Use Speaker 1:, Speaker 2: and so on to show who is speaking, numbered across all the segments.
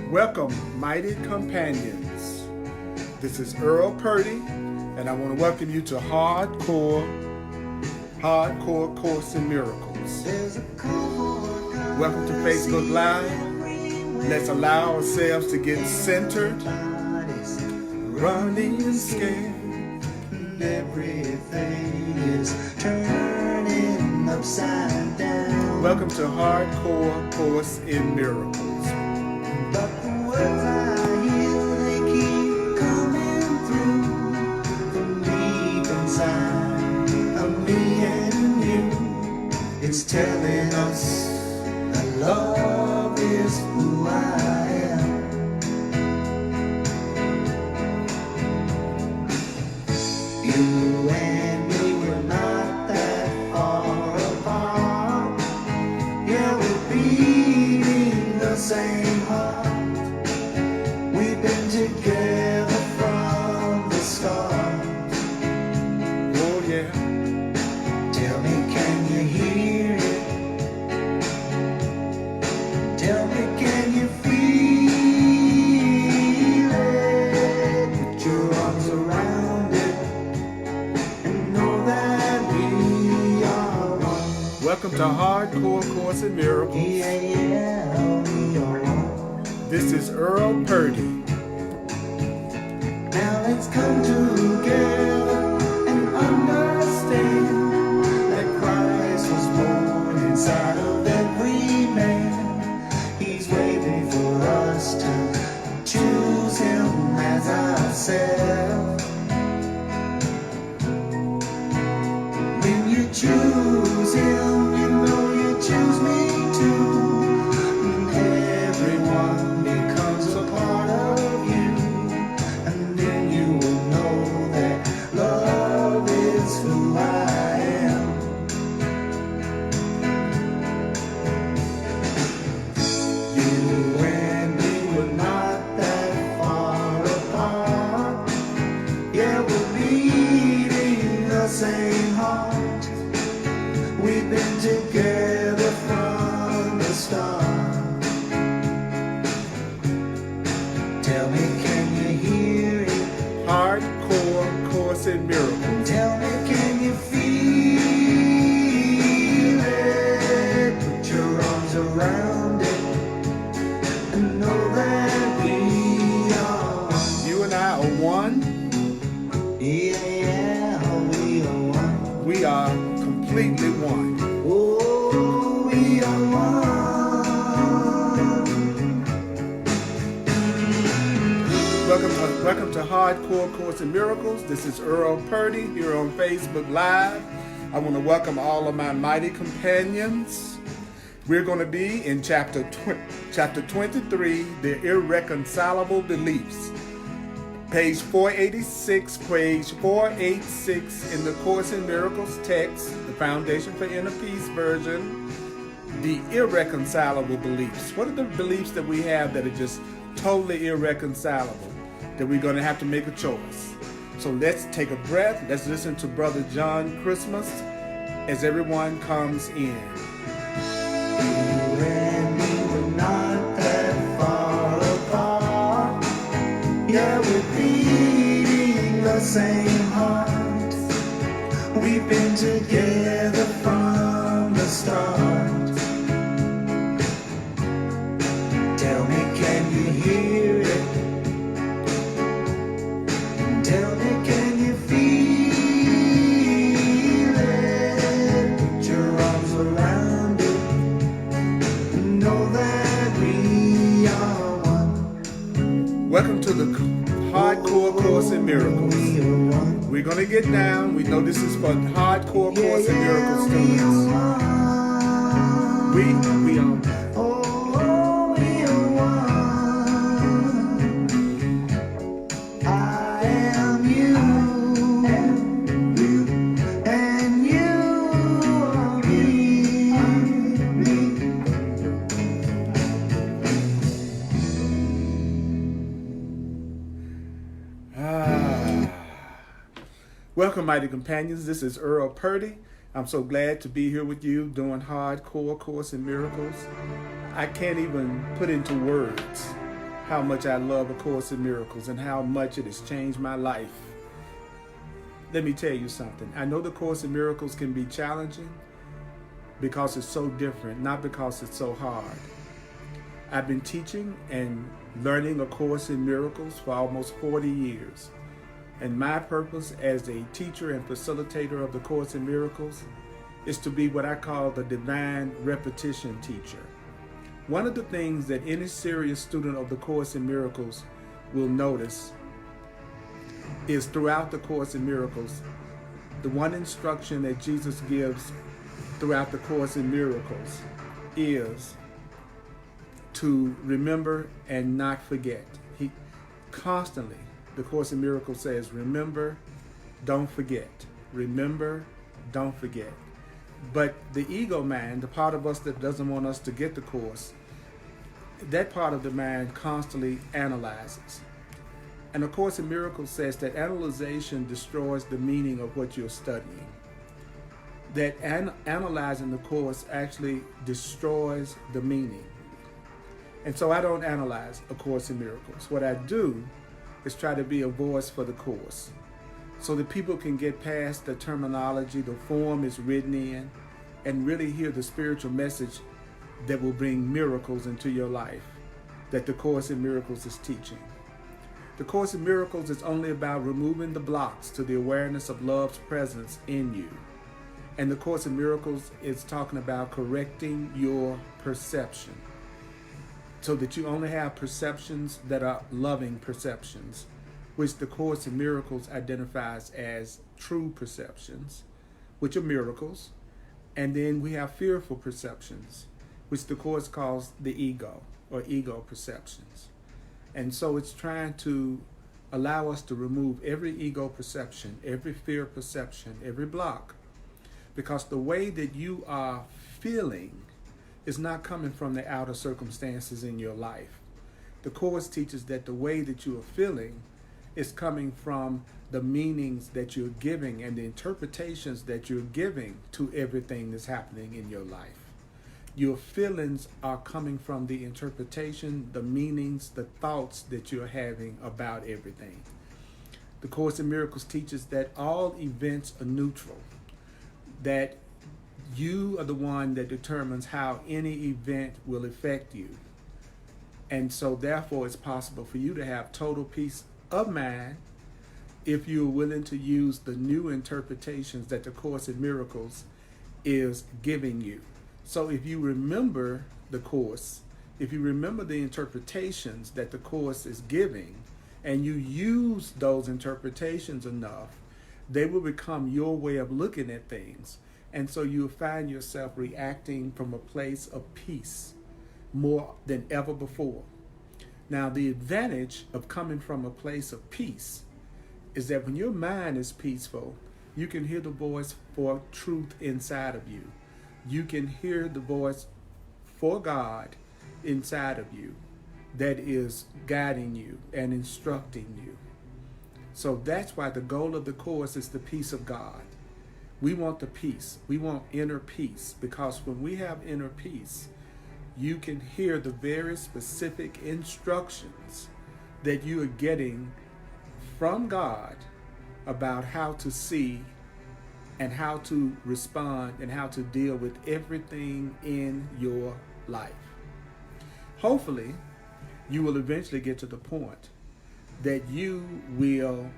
Speaker 1: Welcome, mighty companions. This is Earl Purdy, and I want to welcome you to Hardcore Course in Miracles. Welcome to Facebook Live. Let's allow ourselves to get centered, running and scared.
Speaker 2: Everything is turning upside down.
Speaker 1: Welcome to Hardcore Course in Miracles.
Speaker 2: But the words I hear, they keep coming through from deep inside of me and you. It's telling us that love is who I am. You and me were not that far apart. Yeah, we're beating the same heart. We've been together from the start.
Speaker 1: Oh yeah.
Speaker 2: Tell me, can you hear it? Tell me, can you feel it? Put your arms around it and know that we are one.
Speaker 1: Welcome to Hardcore Course in Miracles.
Speaker 2: Yeah, we are one.
Speaker 1: This is Earl Purdy.
Speaker 2: Now let's come together and understand that Christ was born inside of every man. He's waiting for us to choose him as ourselves. When you choose him, you know you choose me too. And everyone becomes a part of you. And then you will know that love is who I am. You and me were not that far apart. Yeah, we're beating the same heart. We've been together from the start. Tell me, can you hear it?
Speaker 1: Hardcore Course in Miracles.
Speaker 2: Tell me, can you feel it? Put your arms around it and know that we are.
Speaker 1: You and I are one.
Speaker 2: Yeah, we are one.
Speaker 1: We are completely one.
Speaker 2: Oh, we are one.
Speaker 1: Welcome to Hardcore Course in Miracles. This is Earl Purdy here on Facebook Live. I want to welcome all of my mighty companions. We're going to be in chapter 23, The Irreconcilable Beliefs. Page 486, page 486 in the Course in Miracles text, the Foundation for Inner Peace version, The Irreconcilable Beliefs. What are the beliefs that we have that are just totally irreconcilable, that we're going to have to make a choice? So let's take a breath. Let's listen to Brother John Christmas as everyone comes in.
Speaker 2: You and me were not that far apart. Yeah, we're beating the same heart. We've been together from the start. Tell me, can you hear it? Tell me, can you feel it? Put your arms around it and know that we are one.
Speaker 1: Welcome to the Hardcore Course in Miracles.
Speaker 2: We are one.
Speaker 1: We're going to get down. We know this is for Hardcore Course in Miracles
Speaker 2: we
Speaker 1: students.
Speaker 2: are one.
Speaker 1: We are.
Speaker 2: Oh, we are one. I am you, and you are me.
Speaker 1: Welcome, mighty companions. This is Earl Purdy. I'm so glad to be here with you doing Hardcore Course in Miracles. I can't even put into words how much I love A Course in Miracles and how much it has changed my life. Let me tell you something. I know the Course in Miracles can be challenging because it's so different, not because it's so hard. I've been teaching and learning A Course in Miracles for almost 40 years. And my purpose as a teacher and facilitator of the Course in Miracles is to be what I call the divine repetition teacher. One of the things that any serious student of the Course in Miracles will notice is throughout the Course in Miracles, the one instruction that Jesus gives throughout the Course in Miracles is to remember and not forget. He constantly, the Course in Miracles says, remember, don't forget. Remember, don't forget. But the ego mind, the part of us that doesn't want us to get the Course, that part of the mind constantly analyzes. And the Course in Miracles says that analyzation destroys the meaning of what you're studying. That analyzing the Course actually destroys the meaning. And so I don't analyze A Course in Miracles. What I do is try to be a voice for the Course so that people can get past the terminology, the form it's written in, and really hear the spiritual message that will bring miracles into your life that the Course in Miracles is teaching. The Course in Miracles is only about removing the blocks to the awareness of love's presence in you. And the Course in Miracles is talking about correcting your perception so that you only have perceptions that are loving perceptions, which the Course in Miracles identifies as true perceptions, which are miracles. And then we have fearful perceptions, which the Course calls the ego, or ego perceptions. And so it's trying to allow us to remove every ego perception, every fear perception, every block, because the way that you are feeling is not coming from the outer circumstances in your life. The Course teaches that the way that you are feeling is coming from the meanings that you're giving and the interpretations that you're giving to everything that's happening in your life. Your feelings are coming from the interpretation, the meanings, the thoughts that you're having about everything. The Course in Miracles teaches that all events are neutral, that you are the one that determines how any event will affect you. And so therefore it's possible for you to have total peace of mind if you're willing to use the new interpretations that the Course in Miracles is giving you. So if you remember the Course, if you remember the interpretations that the Course is giving, and you use those interpretations enough, they will become your way of looking at things. And so you'll find yourself reacting from a place of peace more than ever before. Now, the advantage of coming from a place of peace is that when your mind is peaceful, you can hear the voice for truth inside of you. You can hear the voice for God inside of you that is guiding you and instructing you. So that's why the goal of the Course is the peace of God. We want the peace. We want inner peace, because when we have inner peace, you can hear the very specific instructions that you are getting from God about how to see and how to respond and how to deal with everything in your life. Hopefully, you will eventually get to the point that you will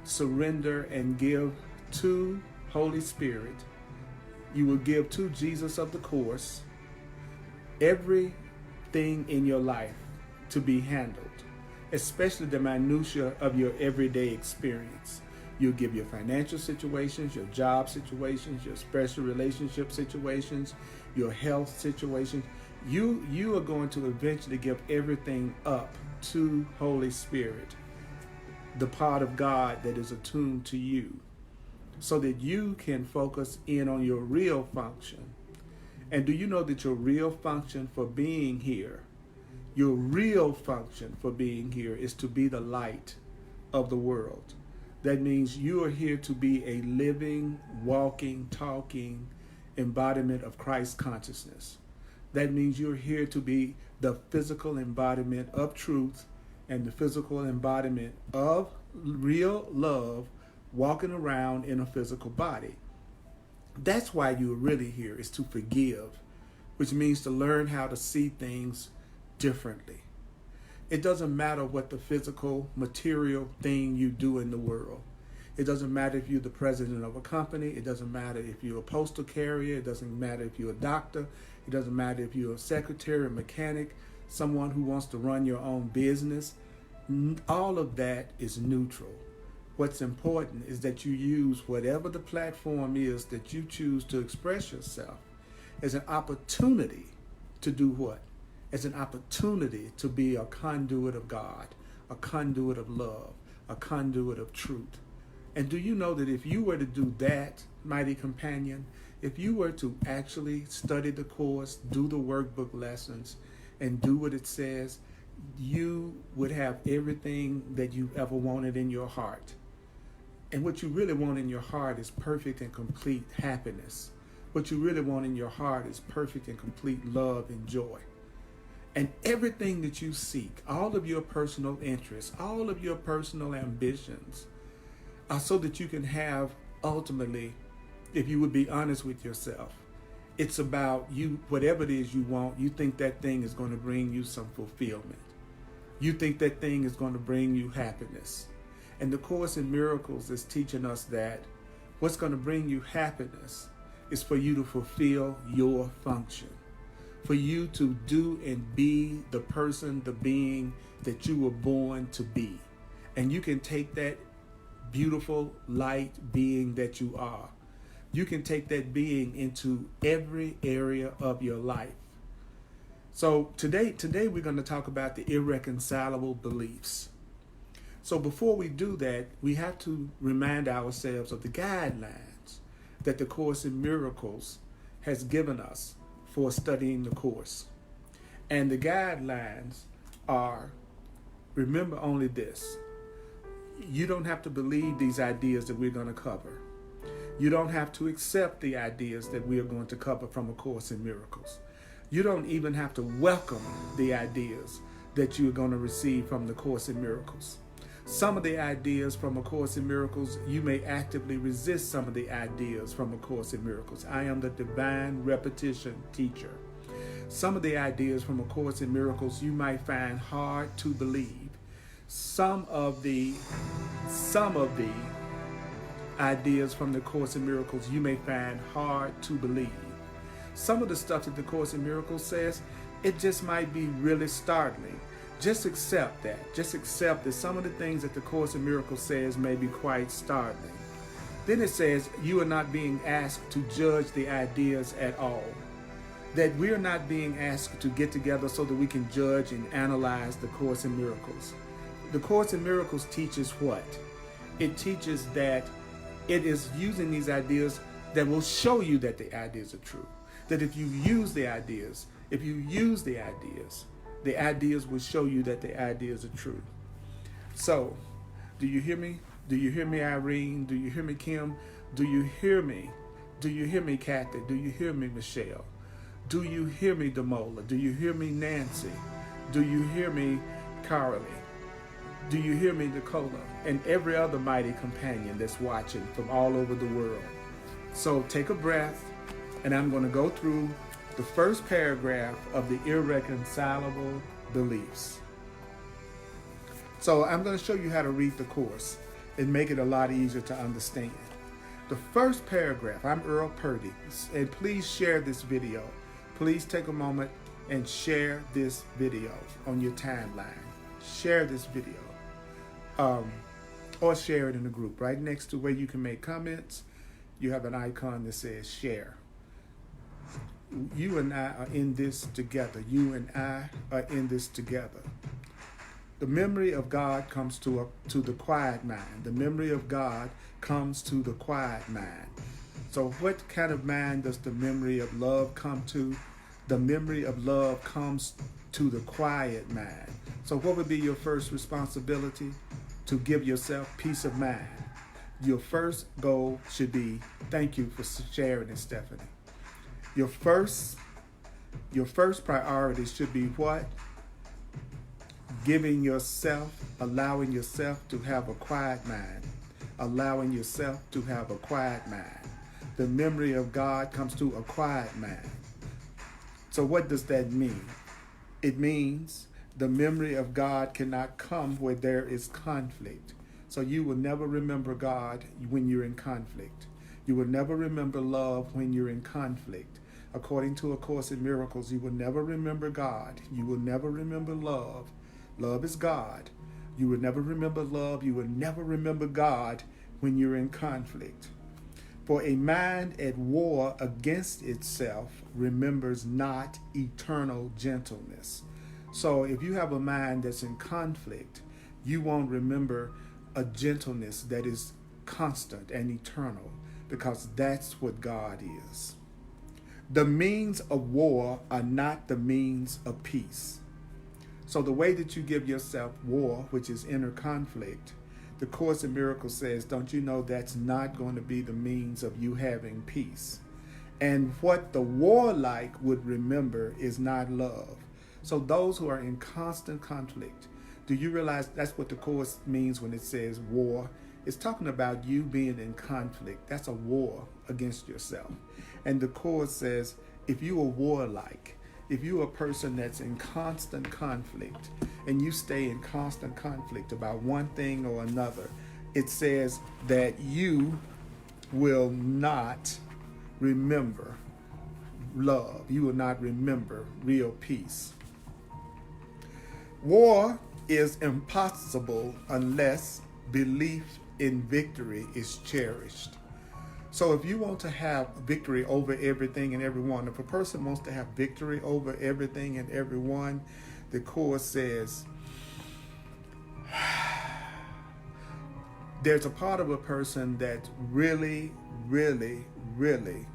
Speaker 1: surrender and give to Holy Spirit. You will give to Jesus of the Course everything in your life to be handled, especially the minutiae of your everyday experience. You'll give your financial situations, your job situations, your special relationship situations, your health situations. You are going to eventually give everything up to Holy Spirit, the part of God that is attuned to you, so that you can focus in on your real function. And do you know that your real function for being here, your real function for being here is to be the light of the world? That means you are here to be a living, walking, talking embodiment of Christ consciousness. That means you're here to be the physical embodiment of truth and the physical embodiment of real love walking around in a physical body. That's why you're really here, is to forgive, which means to learn how to see things differently. It doesn't matter what the physical, material thing you do in the world. It doesn't matter if you're the president of a company. It doesn't matter if you're a postal carrier. It doesn't matter if you're a doctor. It doesn't matter if you're a secretary, a mechanic, someone who wants to run your own business. All of that is neutral. What's important is that you use whatever the platform is that you choose to express yourself as an opportunity to do what? As an opportunity to be a conduit of God, a conduit of love, a conduit of truth. And do you know that if you were to do that, mighty companion, if you were to actually study the course, do the workbook lessons, and do what it says, you would have everything that you ever wanted in your heart. And what you really want in your heart is perfect and complete happiness. What you really want in your heart is perfect and complete love and joy. And everything that you seek, all of your personal interests, all of your personal ambitions, are so that you can have, ultimately, if you would be honest with yourself, it's about you, whatever it is you want, you think that thing is going to bring you some fulfillment. You think that thing is going to bring you happiness. And the Course in Miracles is teaching us that what's going to bring you happiness is for you to fulfill your function, for you to do and be the person, the being that you were born to be. And you can take that beautiful light being that you are. You can take that being into every area of your life. So today we're going to talk about the irreconcilable beliefs. So before we do that, we have to remind ourselves of the guidelines that the Course in Miracles has given us for studying the Course. And the guidelines are, remember only this: you don't have to believe these ideas that we're going to cover. You don't have to accept the ideas that we are going to cover from A Course in Miracles. You don't even have to welcome the ideas that you're going to receive from the Course in Miracles. Some of the ideas from A Course in Miracles, you may actively resist some of the ideas from A Course in Miracles. I am the divine repetition teacher. Some of the ideas from A Course in Miracles you might find hard to believe. Some of the ideas from the Course in Miracles you may find hard to believe. Some of the stuff that the Course in Miracles says, it just might be really startling. Just accept that. Just accept that some of the things that the Course in Miracles says may be quite startling. Then it says you are not being asked to judge the ideas at all. That we are not being asked to get together so that we can judge and analyze the Course in Miracles. The Course in Miracles teaches what? It teaches that it is using these ideas that will show you that the ideas are true. That if you use the ideas, the ideas will show you that the ideas are true. So, do you hear me? Do you hear me, Irene? Do you hear me, Kim? Do you hear me? Do you hear me, Kathy? Do you hear me, Michelle? Do you hear me, Damola? Do you hear me, Nancy? Do you hear me, Carly? Do you hear me, Nicola? And every other mighty companion that's watching from all over the world. So take a breath, and I'm going to go through the first paragraph of the irreconcilable beliefs. So I'm going to show you how to read the Course and make it a lot easier to understand. The first paragraph, I'm Earl Purdy, and please share this video. Please take a moment and share this video on your timeline. Share this video. Or share it in a group. Right next to where you can make comments, you have an icon that says share. You and I are in this together. You and I are in this together. The memory of God comes to the quiet mind. The memory of God comes to the quiet mind. So what kind of mind does the memory of love come to? The memory of love comes to the quiet mind. So what would be your first responsibility? To give yourself peace of mind. Your first goal should be, thank you for sharing it, Stephanie. Your first priority should be what? allowing yourself to have a quiet mind. Allowing yourself to have a quiet mind. The memory of God comes to a quiet mind. So what does that mean? It means the memory of God cannot come where there is conflict. So you will never remember God when you're in conflict. You will never remember love when you're in conflict. According to A Course in Miracles, you will never remember God. You will never remember love. Love is God. You will never remember love. You will never remember God when you're in conflict. For a mind at war against itself remembers not eternal gentleness. So if you have a mind that's in conflict, you won't remember a gentleness that is constant and eternal, because that's what God is. The means of war are not the means of peace. So the way that you give yourself war, which is inner conflict, the Course in Miracles says, don't you know that's not going to be the means of you having peace? And what the warlike would remember is not love. So those who are in constant conflict, do you realize that's what the Course means when it says war? It's talking about you being in conflict. That's a war against yourself. And the Course says, if you are warlike, if you're a person that's in constant conflict and you stay in constant conflict about one thing or another, it says that you will not remember love. You will not remember real peace. War is impossible unless belief in victory is cherished. So if you want to have victory over everything and everyone, if a person wants to have victory over everything and everyone, the Course says there's a part of a person that really, really, really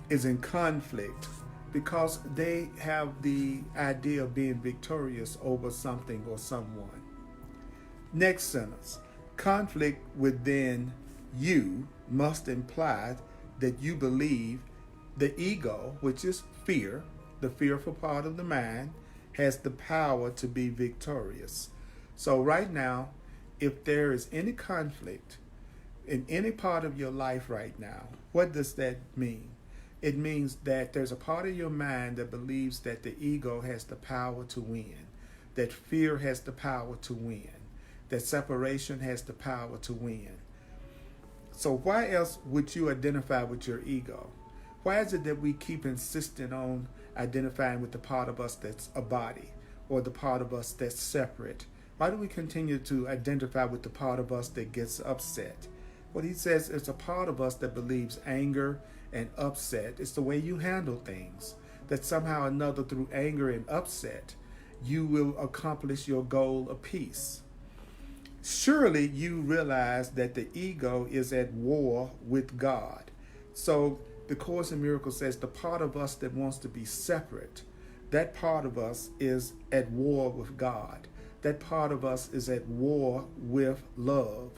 Speaker 1: is in conflict because they have the idea of being victorious over something or someone. Next sentence, conflict within you must imply that you believe the ego, which is fear, the fearful part of the mind, has the power to be victorious. So right now, if there is any conflict in any part of your life right now, what does that mean? It means that there's a part of your mind that believes that the ego has the power to win, that fear has the power to win, that separation has the power to win. So why else would you identify with your ego? Why is it that we keep insisting on identifying with the part of us that's a body or the part of us that's separate? Why do we continue to identify with the part of us that gets upset? What he says is a part of us that believes anger and upset is the way you handle things, that somehow or another through anger and upset, you will accomplish your goal of peace. Surely you realize that the ego is at war with God. So the Course in Miracles says the part of us that wants to be separate, that part of us is at war with God. That part of us is at war with love.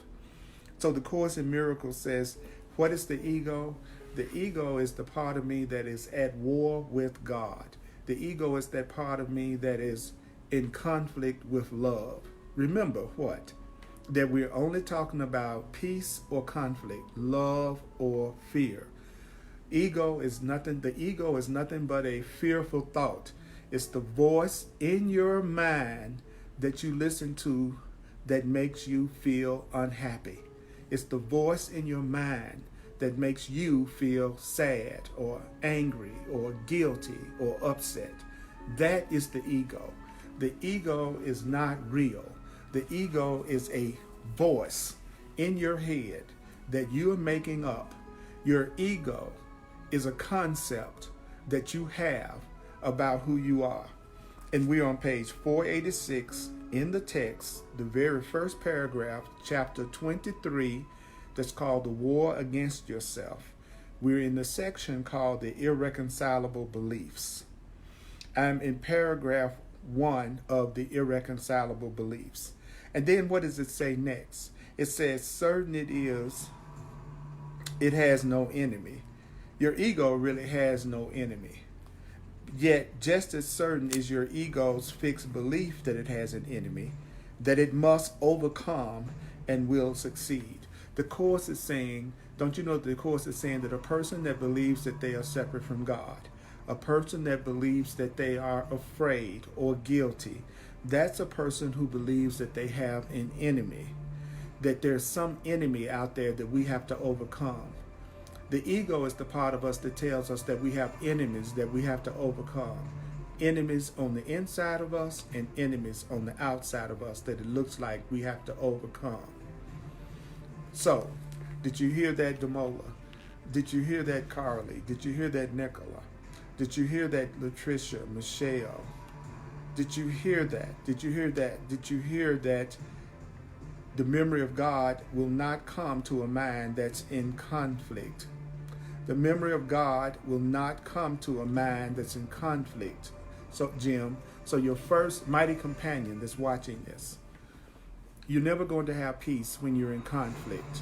Speaker 1: So the Course in Miracles says, what is the ego? The ego is the part of me that is at war with God. The ego is that part of me that is in conflict with love. Remember what? That we're only talking about peace or conflict, love or fear. The ego is nothing but a fearful thought. It's the voice in your mind that you listen to that makes you feel unhappy. It's the voice in your mind that makes you feel sad or angry or guilty or upset. That is the ego. The ego is not real. The ego is a voice in your head that you are making up. Your ego is a concept that you have about who you are. And we're on page 486 in the text, the very first paragraph, chapter 23, that's called The War Against Yourself. We're in the section called the Irreconcilable Beliefs. I'm in paragraph 1 of the Irreconcilable Beliefs. And then what does it say next? It says, certain it is, it has no enemy. Your ego really has no enemy. Yet, just as certain is your ego's fixed belief that it has an enemy, that it must overcome and will succeed. The Course is saying, don't you know the Course is saying that a person that believes that they are separate from God, a person that believes that they are afraid or guilty, that's a person who believes that they have an enemy, that there's some enemy out there that we have to overcome. The ego is the part of us that tells us that we have enemies that we have to overcome. Enemies on the inside of us and enemies on the outside of us that it looks like we have to overcome. So, did you hear that, Demola? Did you hear that, Carly? Did you hear that, Nicola? Did you hear that, Latricia, Michelle? Did you hear that? Did you hear that? Did you hear that the memory of God will not come to a mind that's in conflict? The memory of God will not come to a mind that's in conflict. So, Jim, so your first mighty companion that's watching this, you're never going to have peace when you're in conflict.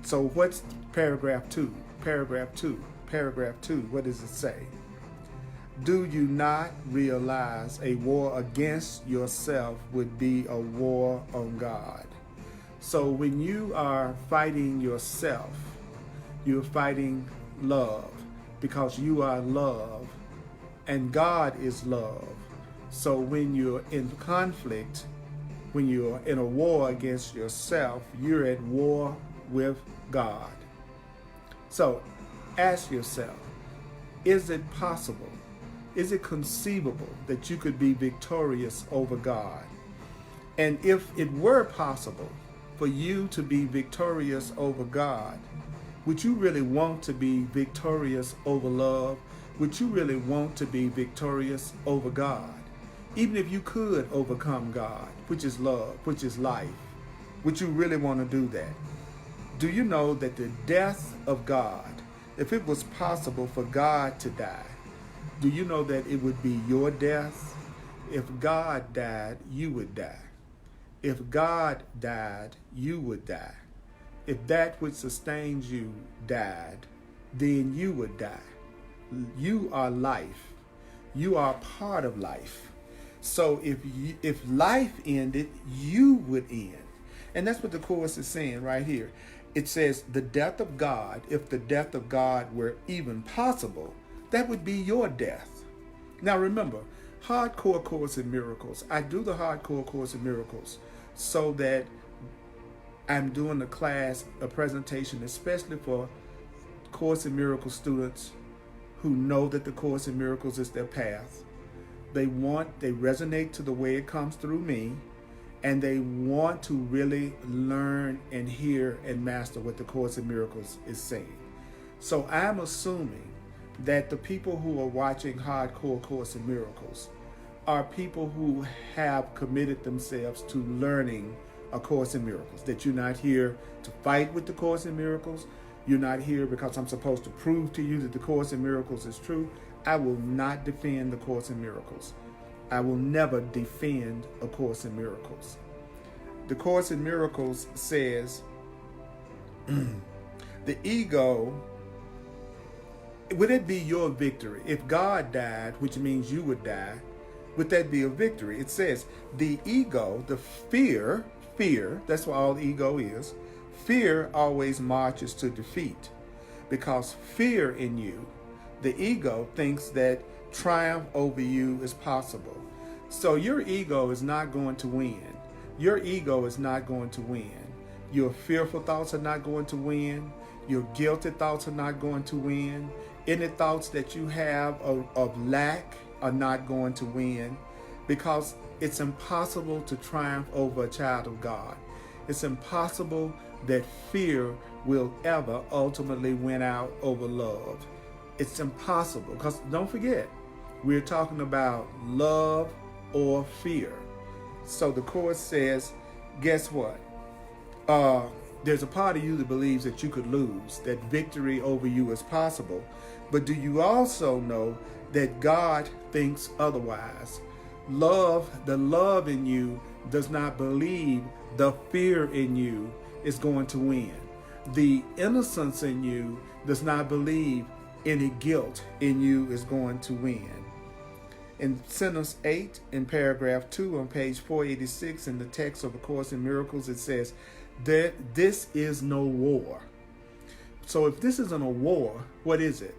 Speaker 1: So what's paragraph 2? Paragraph 2. Paragraph 2, what does it say? Do you not realize a war against yourself would be a war on God? So when you are fighting yourself, you're fighting love, because you are love and God is love. So when you're in conflict, when you're in a war against yourself, you're at war with God. So ask yourself, is it possible? Is it conceivable that you could be victorious over God? And if it were possible for you to be victorious over God, would you really want to be victorious over love? Would you really want to be victorious over God? Even if you could overcome God, which is love, which is life, would you really want to do that? Do you know that the death of God, if it was possible for God to die, do you know that it would be your death? If God died, you would die. If God died, you would die. If that which sustains you died, then you would die. You are life. You are part of life. So if life ended, you would end. And that's what the Course is saying right here. It says the death of God, if the death of God were even possible, that would be your death. Now remember, Hardcore Course in Miracles. I do the Hardcore Course in Miracles so that I'm doing a class, a presentation, especially for Course in Miracles students who know that the Course in Miracles is their path. They resonate to the way it comes through me, and they want to really learn and hear and master what the Course in Miracles is saying. So I'm assuming that the people who are watching Hardcore Course in Miracles are people who have committed themselves to learning A Course in Miracles, that you're not here to fight with the Course in Miracles. You're not here because I'm supposed to prove to you that the Course in Miracles is true. I will not defend the Course in Miracles. I will never defend A Course in Miracles. The Course in Miracles says the ego, would it be your victory? If God died, which means you would die, would that be a victory? It says the ego, the fear, that's what all ego is. Fear always marches to defeat, because fear in you, the ego, thinks that triumph over you is possible. So your ego is not going to win. Your ego is not going to win. Your fearful thoughts are not going to win. Your guilty thoughts are not going to win. Any thoughts that you have of lack are not going to win, because it's impossible to triumph over a child of God. It's impossible that fear will ever ultimately win out over love. It's impossible, because don't forget, we're talking about love or fear. So the Course says, guess what? There's a part of you that believes that you could lose, that victory over you is possible. But do you also know that God thinks otherwise? Love, the love in you does not believe the fear in you is going to win. The innocence in you does not believe any guilt in you is going to win. In sentence 8, in paragraph 2 on page 486 in the text of A Course in Miracles, it says that this is no war. So if this isn't a war, what is it?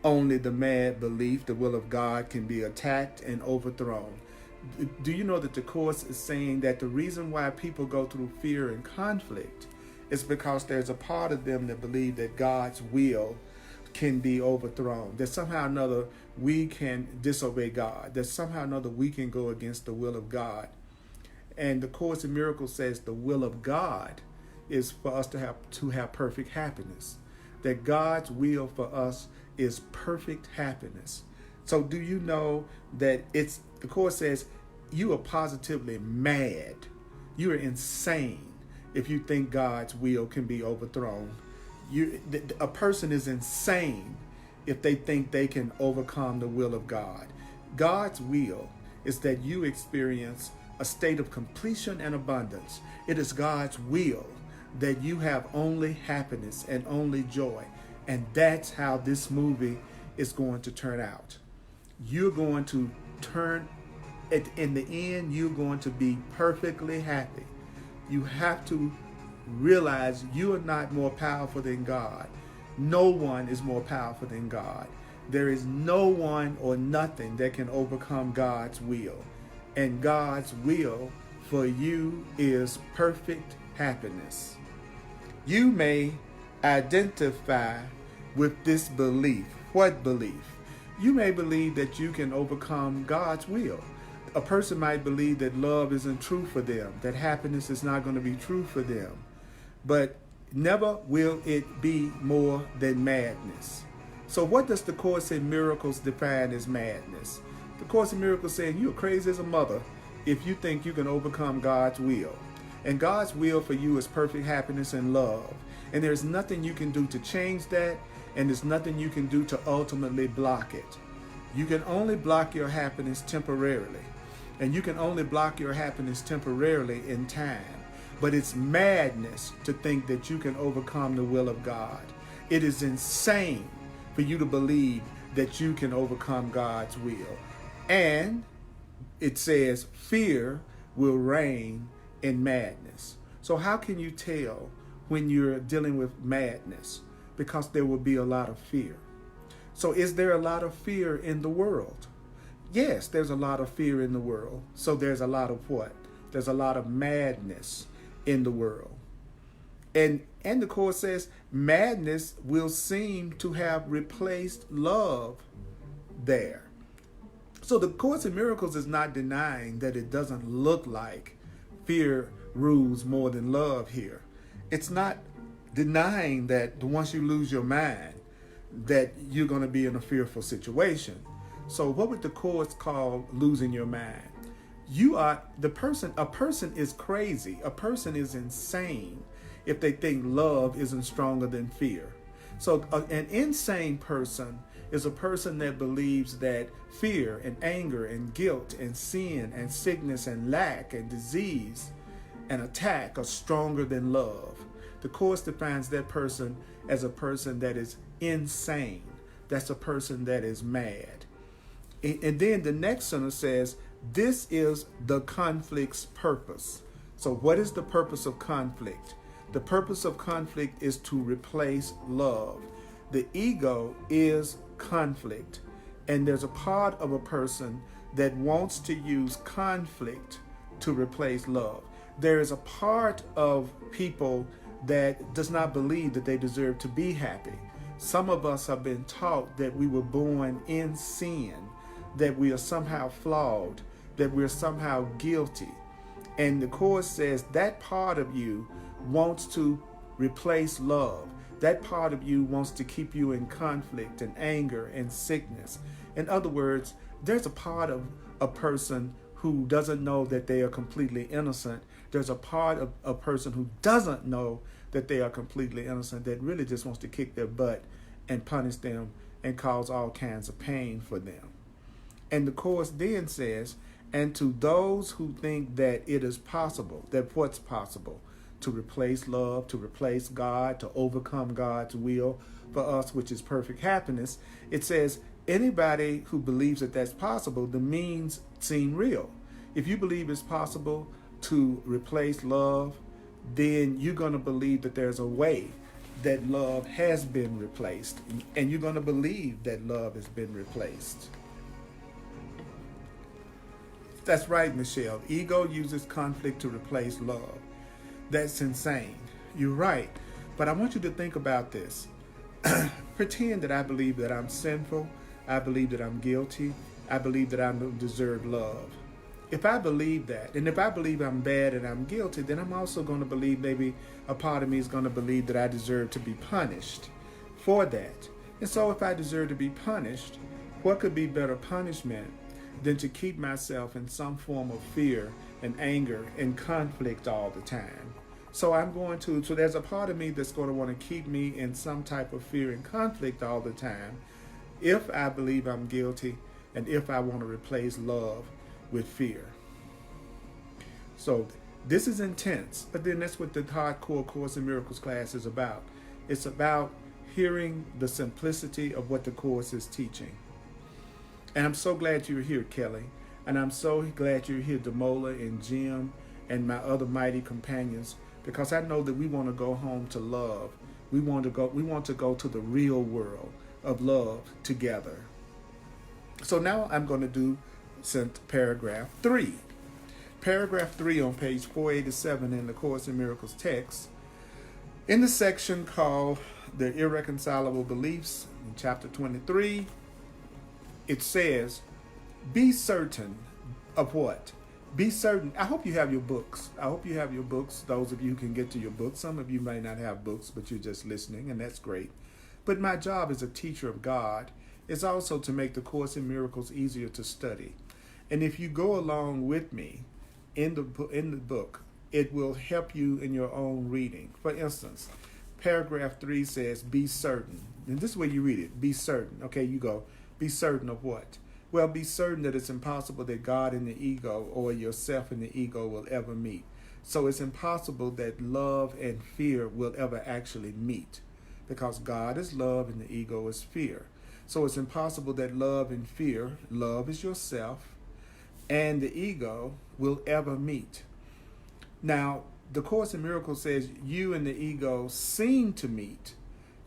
Speaker 1: Only the mad belief, the will of God, can be attacked and overthrown. Do you know that the Course is saying that the reason why people go through fear and conflict is because there's a part of them that believe that God's will can be overthrown, that somehow or another we can disobey God, that somehow or another we can go against the will of God. And the Course in Miracles says the will of God is for us to have perfect happiness, that God's will for us is perfect happiness. So do you know that the Course says you are positively mad, you are insane if you think God's will can be overthrown. A person is insane if they think they can overcome the will of God. God's will is that you experience a state of completion and abundance. It is God's will that you have only happiness and only joy. And that's how this movie is going to turn out. You're going to in the end, you're going to be perfectly happy. You have to realize you are not more powerful than God. No one is more powerful than God. There is no one or nothing that can overcome God's will. And God's will for you is perfect happiness. You may identify with this belief. What belief? You may believe that you can overcome God's will. A person might believe that love isn't true for them, that happiness is not going to be true for them. But never will it be more than madness. So what does the Course in Miracles define as madness? The Course in Miracles saying you're crazy as a mother if you think you can overcome God's will. And God's will for you is perfect happiness and love. And there's nothing you can do to change that, and there's nothing you can do to ultimately block it. You can only block your happiness temporarily. And you can only block your happiness temporarily in time. But it's madness to think that you can overcome the will of God. It is insane for you to believe that you can overcome God's will. And it says fear will reign in madness. So how can you tell when you're dealing with madness? Because there will be a lot of fear. So is there a lot of fear in the world? Yes, there's a lot of fear in the world. So there's a lot of what? There's a lot of madness in the world. And the Course says madness will seem to have replaced love there. So the Course in Miracles is not denying that it doesn't look like fear rules more than love here. It's not denying that once you lose your mind, that you're going to be in a fearful situation. So what would the Course call losing your mind? A person is crazy. A person is insane if they think love isn't stronger than fear. So an insane person is a person that believes that fear and anger and guilt and sin and sickness and lack and disease and attack are stronger than love. The Course defines that person as a person that is insane. That's a person that is mad. And then the next sentence says, this is the conflict's purpose. So what is the purpose of conflict? The purpose of conflict is to replace love. The ego is conflict. And there's a part of a person that wants to use conflict to replace love. There is a part of people that does not believe that they deserve to be happy. Some of us have been taught that we were born in sin, that we are somehow flawed, that we're somehow guilty. And the Course says that part of you wants to replace love. That part of you wants to keep you in conflict and anger and sickness. In other words, there's a part of a person who doesn't know that they are completely innocent. There's a part of a person who doesn't know that they are completely innocent, that really just wants to kick their butt and punish them and cause all kinds of pain for them. And the Course then says, and to those who think that it is possible, that what's possible, to replace love, to replace God, to overcome God's will for us, which is perfect happiness. It says anybody who believes that that's possible, the means seem real. If you believe it's possible to replace love, then you're going to believe that there's a way that love has been replaced, and you're going to believe that love has been replaced. That's right, Michelle. Ego uses conflict to replace love. That's insane. You're right. But I want you to think about this. Pretend that I believe that I'm sinful. I believe that I'm guilty. I believe that I don't deserve love. If I believe that, and if I believe I'm bad and I'm guilty, then I'm also going to believe, maybe a part of me is going to believe that I deserve to be punished for that. And so if I deserve to be punished, what could be better punishment than to keep myself in some form of fear and anger and conflict all the time? So there's a part of me that's going to want to keep me in some type of fear and conflict all the time if I believe I'm guilty and if I want to replace love with fear. So this is intense, but then that's what the Hardcore Course in Miracles class is about. It's about hearing the simplicity of what the Course is teaching. And I'm so glad you're here, Kelly. And I'm so glad you're here, Demola and Jim and my other mighty companions, because I know that we want to go home to love. We want to go to the real world of love together. So now I'm going to do paragraph 3. Paragraph 3 on page 487 in the Course in Miracles text, in the section called The Irreconcilable Beliefs, in chapter 23, it says, be certain of what? Be certain. I hope you have your books. Those of you who can get to your books. Some of you may not have books, but you're just listening, and that's great. But my job as a teacher of God is also to make the Course in Miracles easier to study. And if you go along with me in the book, it will help you in your own reading. For instance, paragraph 3 says, be certain. And this is where you read it. Be certain. Okay, you go, be certain of what? Well, be certain that it's impossible that God and the ego, or yourself and the ego, will ever meet. So it's impossible that love and fear will ever actually meet, because God is love and the ego is fear. So it's impossible that love and fear, love is yourself, and the ego will ever meet. Now, the Course in Miracles says you and the ego seem to meet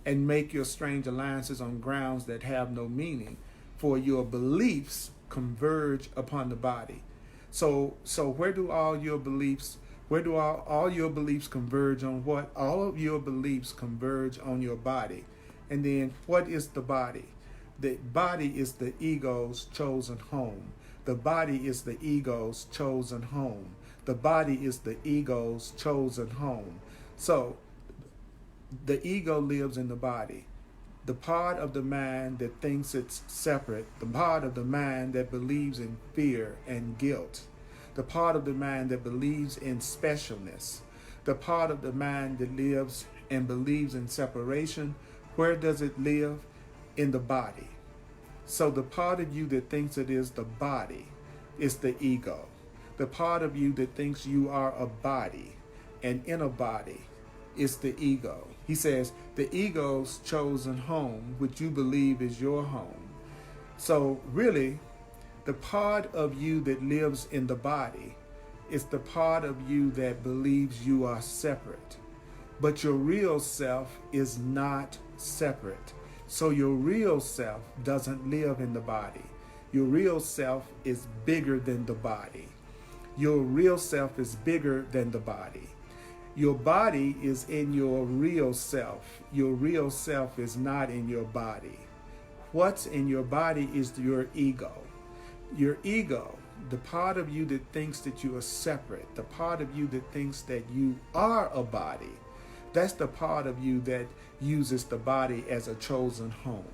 Speaker 1: and make your strange alliances on grounds that have no meaning, for your beliefs converge upon the body. So where do all your beliefs converge on what? All of your beliefs converge on your body. And then what is the body? The body is the ego's chosen home. The body is the ego's chosen home. The body is the ego's chosen home. So the ego lives in the body. The part of the mind that thinks it's separate, the part of the mind that believes in fear and guilt, the part of the mind that believes in specialness, the part of the mind that lives and believes in separation, where does it live? In the body. So the part of you that thinks it is the body is the ego. The part of you that thinks you are a body and in a body is the ego. He says the ego's chosen home, which you believe is your home. So really, the part of you that lives in the body is the part of you that believes you are separate. But your real self is not separate. So your real self doesn't live in the body. Your real self is bigger than the body. Your real self is bigger than the body. Your body is in your real self. Your real self is not in your body. What's in your body is your ego. Your ego, the part of you that thinks that you are separate, the part of you that thinks that you are a body, that's the part of you that uses the body as a chosen home.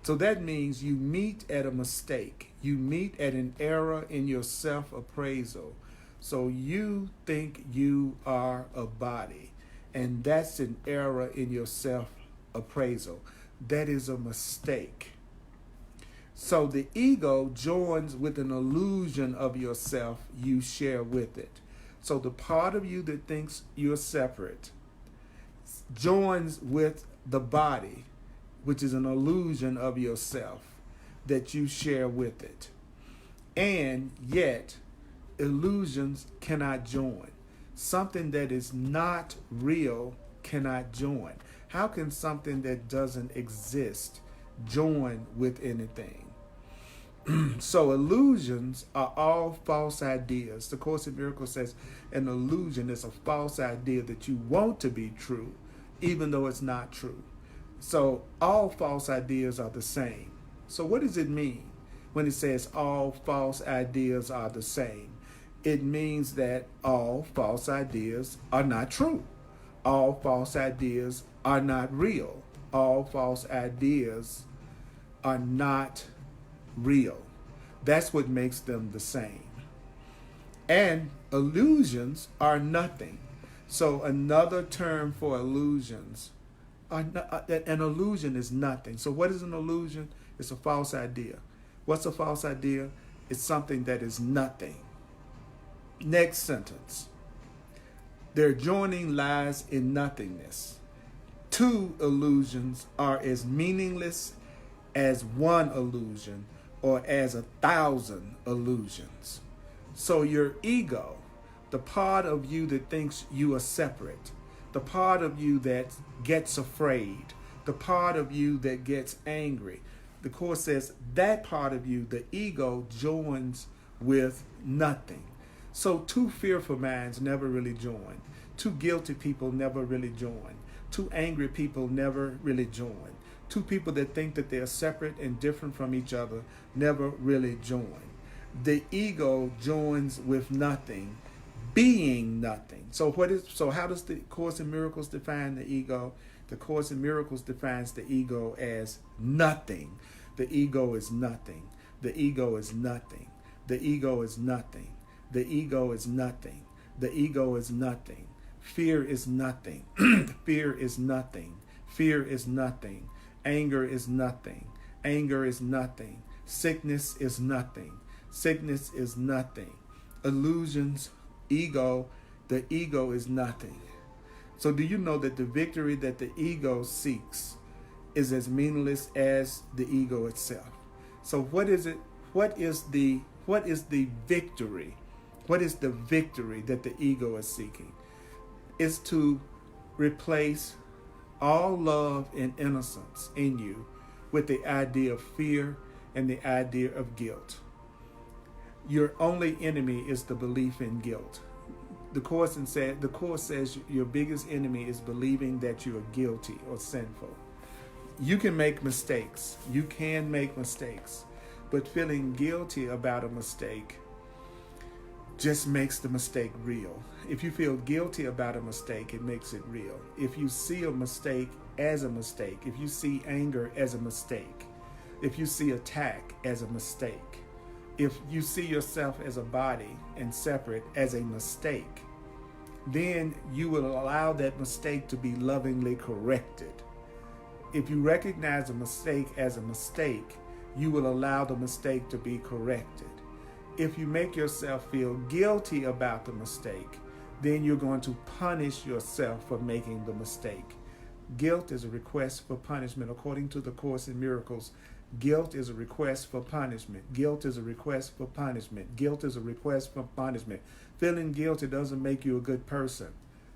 Speaker 1: So that means you meet at a mistake. You meet at an error in your self-appraisal. So you think you are a body, and that's an error in your self-appraisal. That is a mistake. So the ego joins with an illusion of yourself you share with it. So the part of you that thinks you're separate joins with the body, which is an illusion of yourself that you share with it. And yet, illusions cannot join. Something that is not real cannot join. How can something that doesn't exist join with anything? So illusions are all false ideas. The Course in Miracles says an illusion is a false idea that you want to be true, even though it's not true. So all false ideas are the same. So what does it mean when it says all false ideas are the same? It means that all false ideas are not true. All false ideas are not real. All false ideas are not real. That's what makes them the same. And illusions are nothing. So another term for illusions, an illusion is nothing. So what is an illusion? It's a false idea. What's a false idea? It's something that is nothing. Next sentence. Their joining lies in nothingness. Two illusions are as meaningless as one illusion or as 1,000 illusions. So your ego, the part of you that thinks you are separate, the part of you that gets afraid, the part of you that gets angry, the Course says that part of you, the ego, joins with nothing. So two fearful minds never really join. Two guilty people never really join. Two angry people never really join. Two people that think that they're separate and different from each other never really join. The ego joins with nothing, being nothing. So how does the Course in Miracles define the ego? The Course in Miracles defines the ego as nothing. The ego is nothing. The ego is nothing. The ego is nothing. The ego is nothing. The ego is nothing. Fear is nothing. Fear is nothing. Fear is nothing. Anger is nothing. Anger is nothing. Sickness is nothing. Sickness is nothing. Illusions, ego, the ego is nothing. So do you know that the victory that the ego seeks is as meaningless as the ego itself? So what is it? What is the victory? What is the victory that the ego is seeking? It's to replace all love and innocence in you with the idea of fear and the idea of guilt. Your only enemy is the belief in guilt. The Course says your biggest enemy is believing that you are guilty or sinful. You can make mistakes. You can make mistakes. But feeling guilty about a mistake just makes the mistake real. If you feel guilty about a mistake, it makes it real. If you see a mistake as a mistake, if you see anger as a mistake, if you see attack as a mistake, if you see yourself as a body and separate as a mistake, then you will allow that mistake to be lovingly corrected. If you recognize a mistake as a mistake, you will allow the mistake to be corrected. If you make yourself feel guilty about the mistake, then you're going to punish yourself for making the mistake. Guilt is a request for punishment. According to the Course in Miracles, guilt is a request for punishment. Guilt is a request for punishment. Guilt is a request for punishment. Feeling guilty doesn't make you a good person.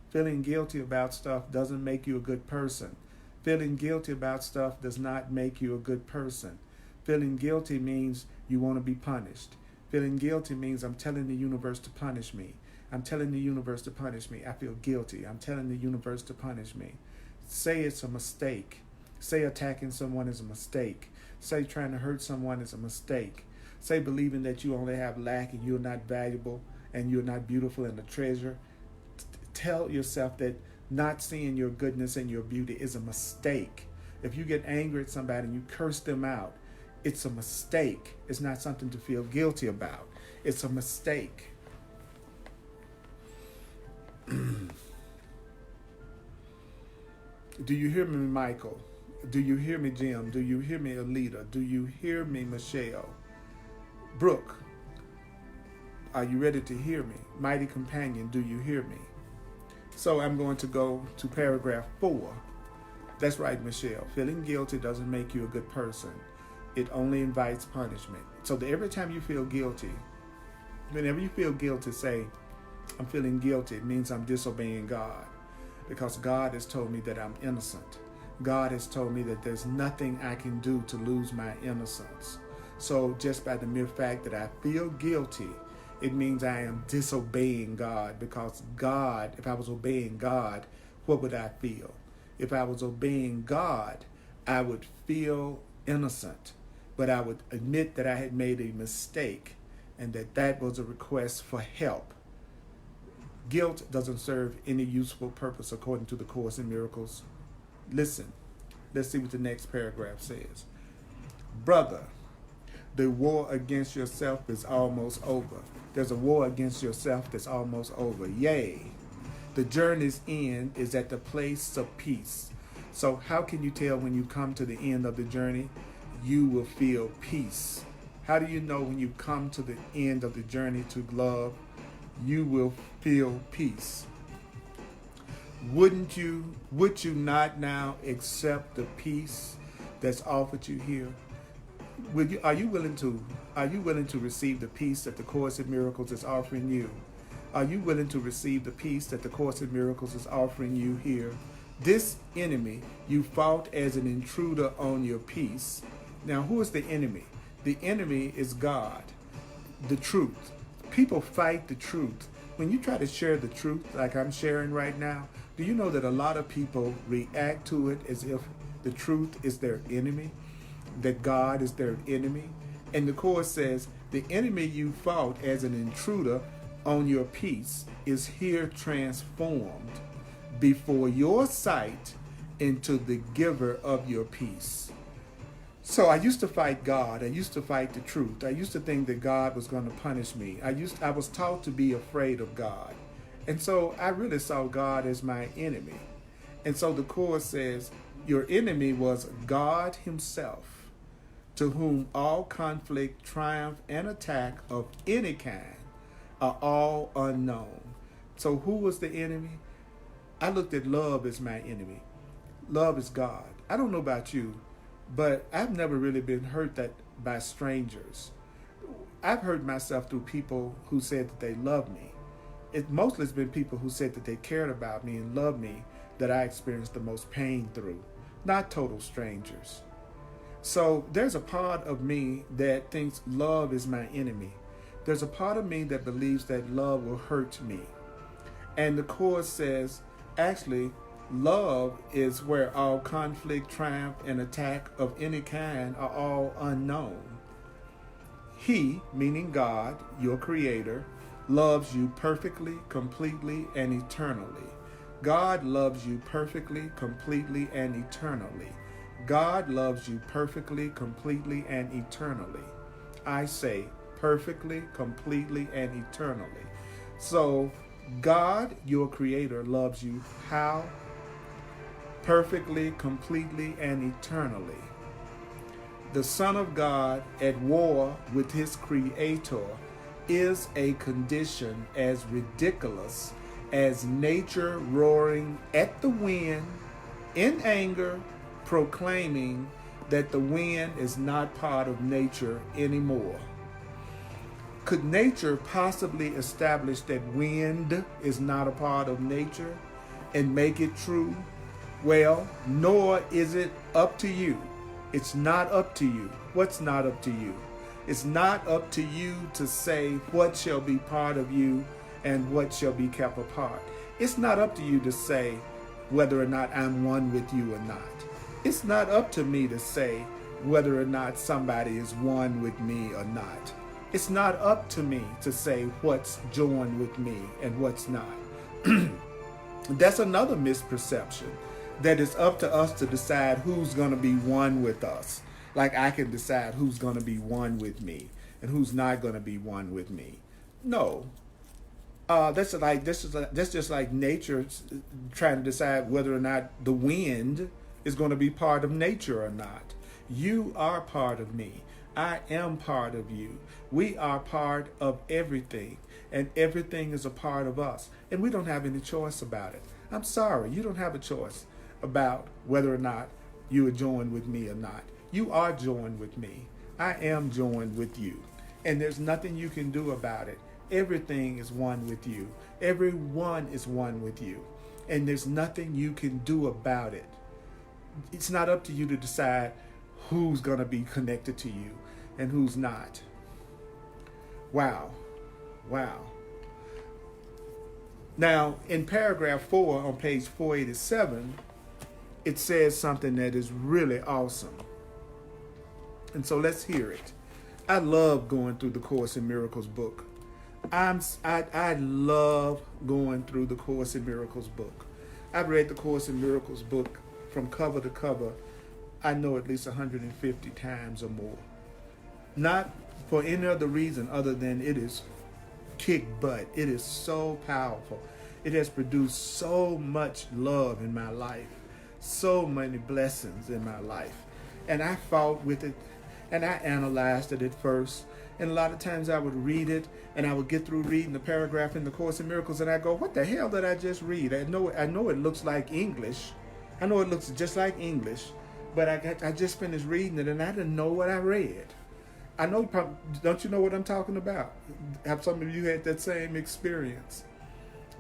Speaker 1: Feeling guilty about stuff doesn't make you a good person. Feeling guilty about stuff does not make you a good person. Feeling guilty means you want to be punished. Feeling guilty means I'm telling the universe to punish me. I'm telling the universe to punish me. I feel guilty. I'm telling the universe to punish me. Say it's a mistake. Say attacking someone is a mistake. Say trying to hurt someone is a mistake. Say believing that you only have lack and you're not valuable and you're not beautiful and a treasure. Tell yourself that not seeing your goodness and your beauty is a mistake. If you get angry at somebody and you curse them out, it's a mistake. It's not something to feel guilty about. It's a mistake. Do you hear me, Michael? Do you hear me, Jim? Do you hear me, Alita? Do you hear me, Michelle? Brooke, Are you ready to hear me? Mighty companion, do you hear me? So I'm going to go to paragraph 4. That's right, Michelle. Feeling guilty doesn't make you a good person. It only invites punishment. So every time you feel guilty, whenever you feel guilty, say, I'm feeling guilty. It means I'm disobeying God, because God has told me that I'm innocent. God has told me that there's nothing I can do to lose my innocence. So just by the mere fact that I feel guilty, it means I am disobeying God, because God, if I was obeying God, what would I feel? If I was obeying God, I would feel innocent, but I would admit that I had made a mistake and that was a request for help. Guilt doesn't serve any useful purpose according to the Course in Miracles. Listen, let's see what the next paragraph says. Brother, the war against yourself is almost over. There's a war against yourself that's almost over. Yea, the journey's end is at the place of peace. So how can you tell when you come to the end of the journey? You will feel peace. How do you know when you come to the end of the journey to love? You will feel peace. Would you not now accept the peace that's offered you here? Are you willing to receive the peace that the Course in Miracles is offering you? Are you willing to receive the peace that the Course in Miracles is offering you here? This enemy you fought as an intruder on your peace. Now, who is the enemy? The enemy is God, the truth. People fight the truth. When you try to share the truth like I'm sharing right now, do you know that a lot of people react to it as if the truth is their enemy, that God is their enemy? And the Course says, the enemy you fought as an intruder on your peace is here transformed before your sight into the giver of your peace. So I used to fight God. I used to fight the truth. I used to think that God was going to punish me. I was taught to be afraid of God. And so I really saw God as my enemy. And so the Course says, your enemy was God himself, to whom all conflict, triumph, and attack of any kind are all unknown. So who was the enemy? I looked at love as my enemy. Love is God. I don't know about you, but I've never really been hurt by strangers. I've hurt myself through people who said that they love me. It mostly has been people who said that they cared about me and loved me that I experienced the most pain through, not total strangers. So there's a part of me that thinks love is my enemy. There's a part of me that believes that love will hurt me. And the Course says, actually, love is where all conflict, triumph, and attack of any kind are all unknown. He, meaning God, your creator, loves you perfectly, completely, and eternally. God loves you perfectly, completely, and eternally. God loves you perfectly, completely, and eternally. I say perfectly, completely, and eternally. So God, your creator, loves you how? Perfectly, completely, and eternally. The Son of God at war with his creator is a condition as ridiculous as nature roaring at the wind in anger, proclaiming that the wind is not part of nature anymore. Could nature possibly establish that wind is not a part of nature and make it true? Well, nor is it up to you. It's not up to you. What's not up to you? It's not up to you to say what shall be part of you and what shall be kept apart. It's not up to you to say whether or not I'm one with you or not. It's not up to me to say whether or not somebody is one with me or not. It's not up to me to say what's joined with me and what's not. That's another misperception, that it's up to us to decide who's going to be one with us. Like I can decide who's going to be one with me and who's not going to be one with me. No. That's just like nature trying to decide whether or not the wind is going to be part of nature or not. You are part of me. I am part of you. We are part of everything, and everything is a part of us, and we don't have any choice about it. I'm sorry, you don't have a choice about whether or not you are joined with me or not. You are joined with me. I am joined with you, and there's nothing you can do about it. Everything is one with you. Everyone is one with you, and there's nothing you can do about it. It's not up to you to decide who's going to be connected to you and who's not. Wow. Wow. Now, in paragraph 4 on page 487, it says something that is really awesome. And so let's hear it. I love going through the Course in Miracles book. I love going through the Course in Miracles book. I've read the Course in Miracles book from cover to cover, I know at least 150 times or more. Not for any other reason other than it is kick butt. It is so powerful. It has produced so much love in my life, so many blessings in my life. And I fought with it, and I analyzed it at first. And a lot of times I would read it, and I would get through reading the paragraph in the Course in Miracles, and I go, what the hell did I just read? I know it looks like English. I know it looks just like English, but I just finished reading it, and I didn't know what I read. I know, don't you know what I'm talking about? Have some of you had that same experience?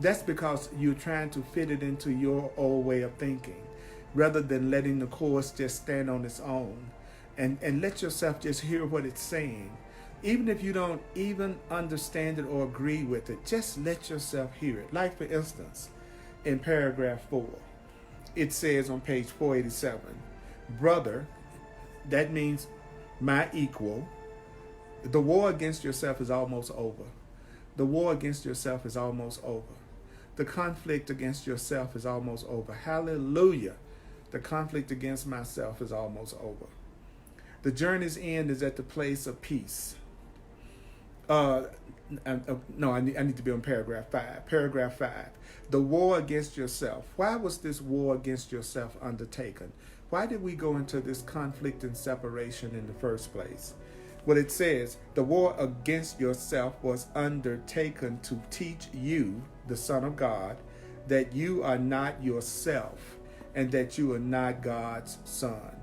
Speaker 1: That's because you're trying to fit it into your old way of thinking, rather than letting the Course just stand on its own and let yourself just hear what it's saying. Even if you don't even understand it or agree with it, just let yourself hear it. Like, for instance, in paragraph 4, it says on page 487, brother, that means my equal, the war against yourself is almost over. The war against yourself is almost over. The conflict against yourself is almost over. Hallelujah. The conflict against myself is almost over. The journey's end is at the place of peace. No, I need to be on paragraph 5. Paragraph 5. The war against yourself. Why was this war against yourself undertaken? Why did we go into this conflict and separation in the first place? Well, it says, the war against yourself was undertaken to teach you, the Son of God, that you are not yourself and that you are not God's son.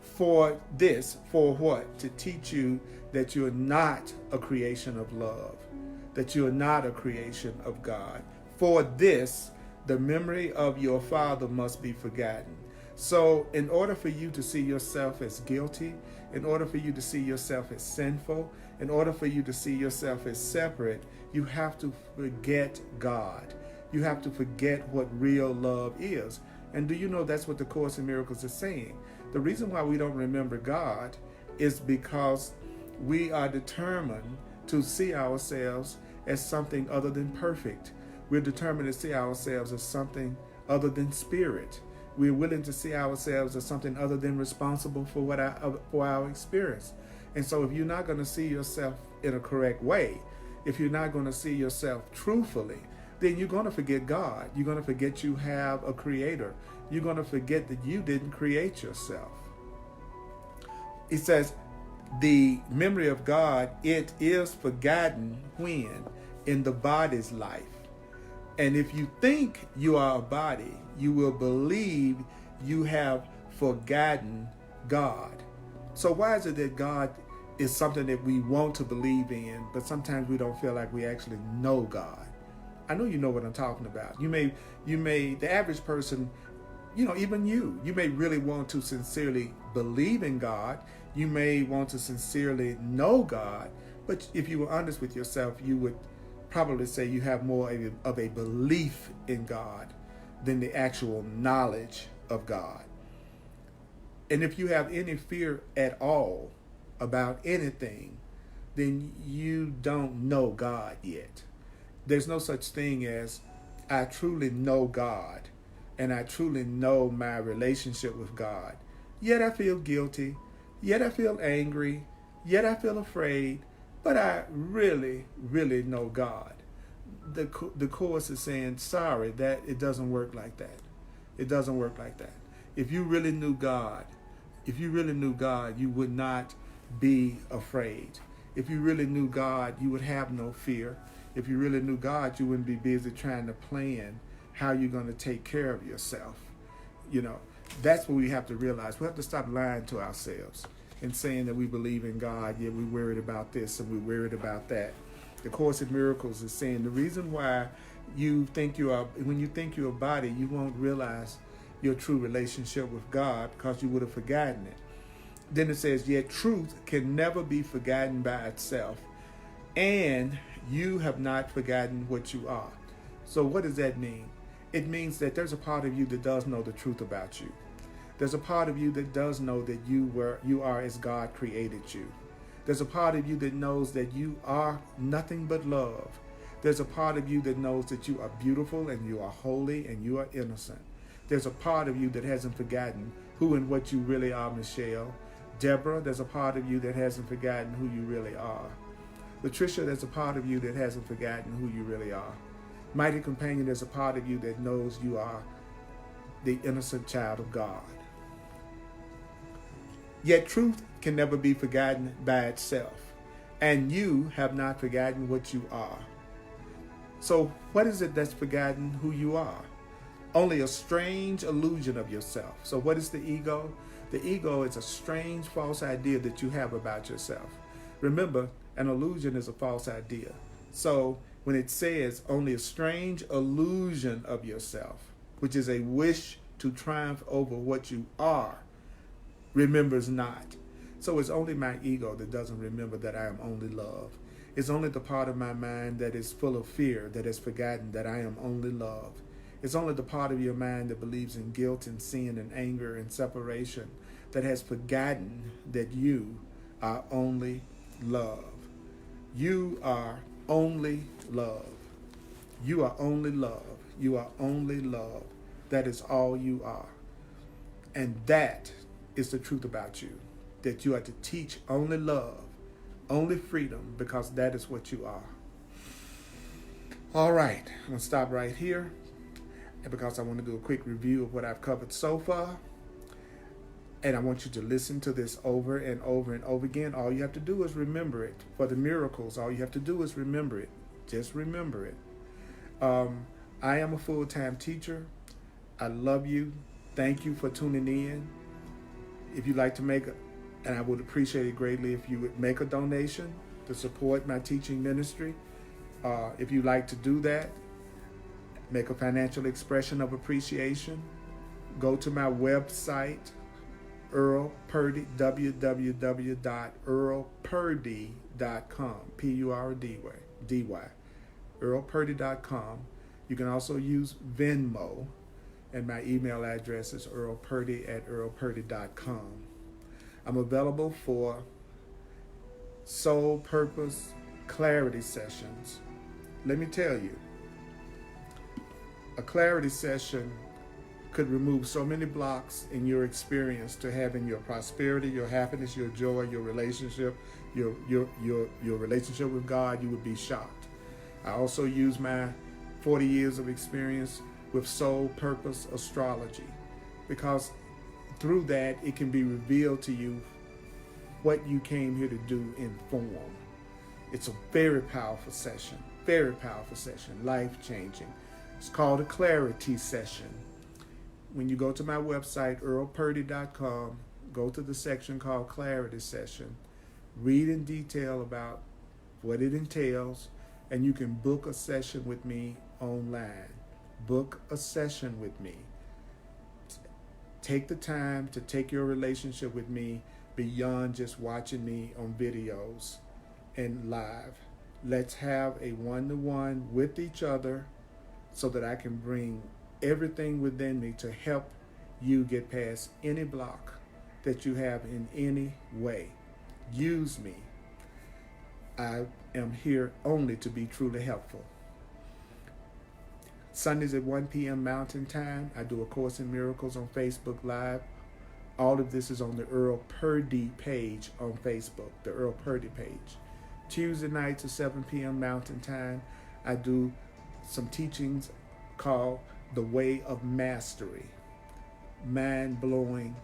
Speaker 1: For this, for what? To teach you that you are not a creation of love, that you are not a creation of God. For this, the memory of your Father must be forgotten. So in order for you to see yourself as guilty, in order for you to see yourself as sinful, in order for you to see yourself as separate, you have to forget God. You have to forget what real love is. And do you know that's what the Course in Miracles is saying? The reason why we don't remember God is because we are determined to see ourselves as something other than perfect. We're determined to see ourselves as something other than spirit. We're willing to see ourselves as something other than responsible for our experience. And so if you're not going to see yourself in a correct way, if you're not going to see yourself truthfully, then you're going to forget God. You're going to forget you have a creator. You're going to forget that you didn't create yourself. It says, the memory of God, it is forgotten when? In the body's life. And if you think you are a body, you will believe you have forgotten God. So why is it that God is something that we want to believe in, but sometimes we don't feel like we actually know God? I know you know what I'm talking about. You may, the average person, even you may really want to sincerely believe in God. You may want to sincerely know God, but if you were honest with yourself, you would probably say you have more of a belief in God than the actual knowledge of God. And if you have any fear at all about anything, then you don't know God yet. There's no such thing as I truly know God and I truly know my relationship with God. Yet I feel guilty, yet I feel angry, yet I feel afraid, but I really, really know God. The Course is saying, sorry, that it doesn't work like that. It doesn't work like that. If you really knew God, you would not be afraid. If you really knew God, you would have no fear. If you really knew God, you wouldn't be busy trying to plan how you're going to take care of yourself. You know, that's what we have to realize. We have to stop lying to ourselves and saying that we believe in God, yet we're worried about this and we're worried about that. The Course in Miracles is saying the reason why you think you are, when you think you're a body, you won't realize your true relationship with God because you would have forgotten it. Then it says, yet truth can never be forgotten by itself, and you have not forgotten what you are. So what does that mean? It means that there's a part of you that does know the truth about you. There's a part of you that does know that you are as God created you. There's a part of you that knows that you are nothing but love. There's a part of you that knows that you are beautiful and you are holy and you are innocent. There's a part of you that hasn't forgotten who and what you really are, Michelle. Deborah, there's a part of you that hasn't forgotten who you really are. Latricia, there's a part of you that hasn't forgotten who you really are. Mighty Companion, there's a part of you that knows you are the innocent child of God. Yet truth can never be forgotten by itself, and you have not forgotten what you are. So what is it that's forgotten who you are? Only a strange illusion of yourself. So what is the ego? The ego is a strange false idea that you have about yourself. Remember, an illusion is a false idea. So when it says only a strange illusion of yourself, which is a wish to triumph over what you are, remembers not. So it's only my ego that doesn't remember that I am only love. It's only the part of my mind that is full of fear that has forgotten that I am only love. It's only the part of your mind that believes in guilt and sin and anger and separation that has forgotten that you are only love. You are only love. You are only love. You are only love. That is all you are. And that is the truth about you, that you are to teach only love, only freedom, because that is what you are. All right, I'm going to stop right here, and because I want to do a quick review of what I've covered so far, and I want you to listen to this over and over and over again. All you have to do is remember it. For the miracles, all you have to do is remember it. Just remember it. I am a full-time teacher. I love you. Thank you for tuning in. If you'd like to and I would appreciate it greatly if you would make a donation to support my teaching ministry. If you'd like to do that, make a financial expression of appreciation. Go to my website, Earl Purdy, www.earlpurdy.com, P-U-R-D-Y, earlpurdy.com. You can also use Venmo, and my email address is earlpurdy@earlpurdy.com. I'm available for soul purpose clarity sessions. Let me tell you, a clarity session could remove so many blocks in your experience to having your prosperity, your happiness, your joy, your relationship, your relationship with God. You would be shocked. I also use my 40 years of experience with soul purpose astrology, because through that it can be revealed to you what you came here to do in form. It's a very powerful session, life-changing. It's called a clarity session. When you go to my website, earlpurdy.com, go to the section called Clarity Session, read in detail about what it entails, and you can book a session with me online. Book a session with me. Take the time to take your relationship with me beyond just watching me on videos and live. Let's have a one-to-one with each other so that I can bring everything within me to help you get past any block that you have in any way. Use me. I am here only to be truly helpful. Sundays at 1 p.m. Mountain Time, I do A Course in Miracles on Facebook Live. All of this is on the Earl Purdy page on Facebook, the Earl Purdy page. Tuesday nights at 7 p.m. Mountain Time, I do some teachings called The Way of Mastery. Mind-blowing